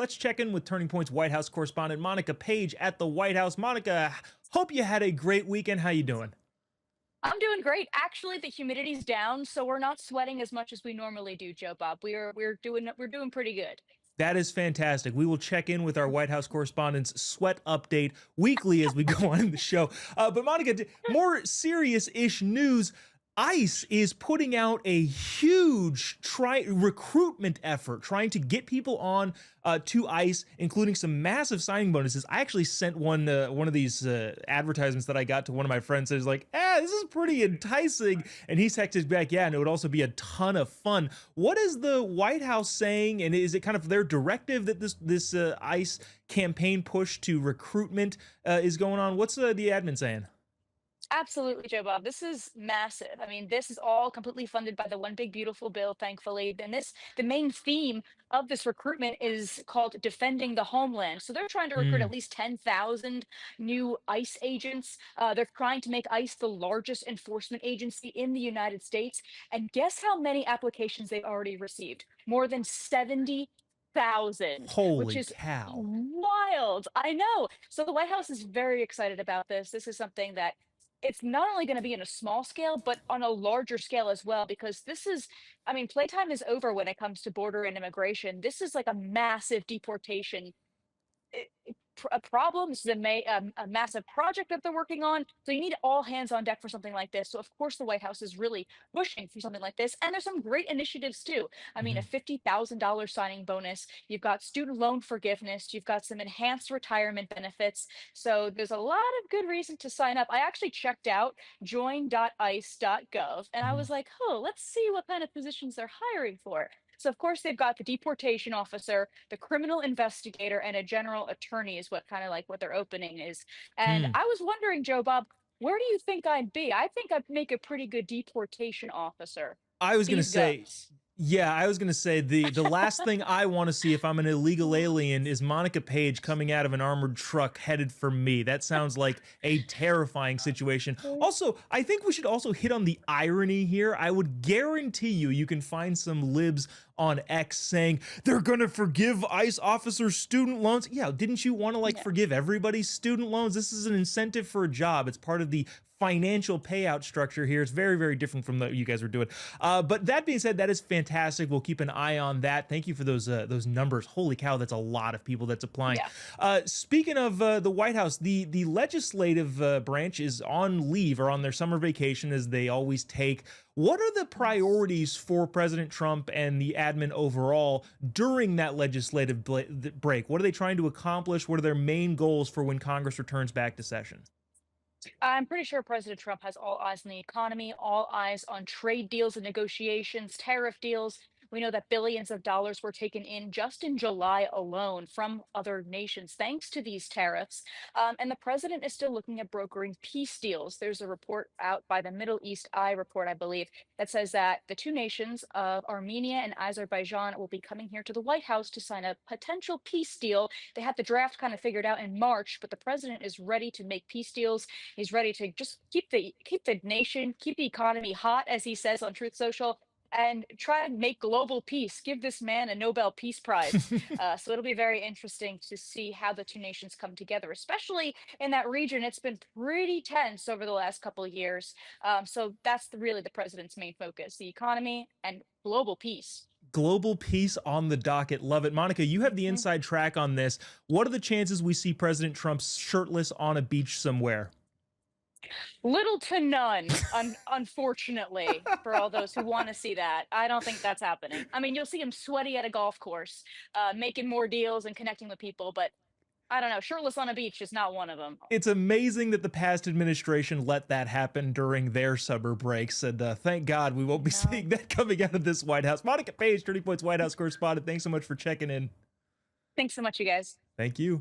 let's check in with Turning Point's White House correspondent Monica Paige at the White House. Monica, hope you had a great weekend. How you doing? I'm doing great. Actually, the humidity's down, so we're not sweating as much as we normally do, Joe Bob. We're doing pretty good. That is fantastic. We will check in with our White House correspondent's sweat update weekly as we go on in the show. But Monica, more serious-ish news. ICE is putting out a huge recruitment effort, trying to get people on to ICE, including some massive signing bonuses. I actually sent one of these advertisements that I got to one of my friends. That was like, this is pretty enticing. And he texted back, yeah, and it would also be a ton of fun. What is the White House saying? And is it kind of their directive that this ICE campaign push to recruitment is going on? What's the admin saying? Absolutely, Joe Bob. This is massive. I mean, this is all completely funded by the One Big Beautiful Bill, thankfully. The main theme of this recruitment is called Defending the Homeland. So they're trying to recruit at Mm. least 10,000 new ICE agents. They're trying to make ICE the largest enforcement agency in the United States. And guess how many applications they've already received? More than 70,000, which Holy is cow. wild. I know. So the White House is very excited about this. This is something that it's not only going to be in a small scale, but on a larger scale as well, because I mean, playtime is over when it comes to border and immigration. This is like a massive deportation a problem. This is a massive project that they're working on. So you need all hands on deck for something like this. So of course the White House is really pushing for something like this. And there's some great initiatives too. I mean, a Mhm. $50,000 signing bonus. You've got student loan forgiveness. You've got some enhanced retirement benefits. So there's a lot of good reason to sign up. I actually checked out join.ice.gov and I Mhm. was like, oh, let's see what kind of positions they're hiring for. So of course they've got the deportation officer, the criminal investigator, and a general attorney is what kind of like what their opening is. And Hmm. I was wondering, Joe Bob, where do you think I'd be? I think I'd make a pretty good deportation officer. I was gonna These say, guns. yeah, I was gonna say the last thing I want to see if I'm an illegal alien is Monica Page coming out of an armored truck headed for me. That sounds like a terrifying situation. Also, I think we should also hit on the irony here. I would guarantee you can find some libs on X saying they're gonna forgive ICE officers student loans. Yeah, didn't you want to like Yeah. forgive everybody's student loans? This is an incentive for a job. It's part of the financial payout structure here. It's very, very different from what you guys are doing. But that being said, that is fantastic. We'll keep an eye on that. Thank you for those numbers. Holy cow, that's a lot of people that's applying. Yeah. Speaking of the White House, the legislative branch is on leave or on their summer vacation, as they always take. What are the priorities for President Trump and the admin overall during that legislative break? What are they trying to accomplish? What are their main goals for when Congress returns back to session? I'm pretty sure President Trump has all eyes on the economy, all eyes on trade deals and negotiations, tariff deals. We know that billions of dollars were taken in just in July alone from other nations thanks to these tariffs. And the president is still looking at brokering peace deals. There's a report out by the Middle East Eye report, I believe, that says that the two nations of Armenia and Azerbaijan will be coming here to the White House to sign a potential peace deal. They had the draft kind of figured out in March, but the president is ready to make peace deals. He's ready to just keep the nation, keep the economy hot, as he says on Truth Social, and try and make global peace. Give this man a Nobel Peace Prize. So it'll be very interesting to see how the two nations come together, especially in that region. It's been pretty tense over the last couple of years. So that's really the president's main focus: the economy and global peace. Global peace on the docket. Love it. Monica, you have the Mhm. inside track on this. What are the chances we see President Trump shirtless on a beach somewhere? Little to none, unfortunately, for all those who want to see that. I don't think that's happening. I mean, you'll see him sweaty at a golf course, making more deals and connecting with people, but I don't know. Shirtless on a beach is not one of them. It's amazing that the past administration let that happen during their summer breaks, and thank God we won't be No. seeing that coming out of this White House. Monica Page, 30 Points White House correspondent, thanks so much for checking in. Thanks so much, you guys. Thank you.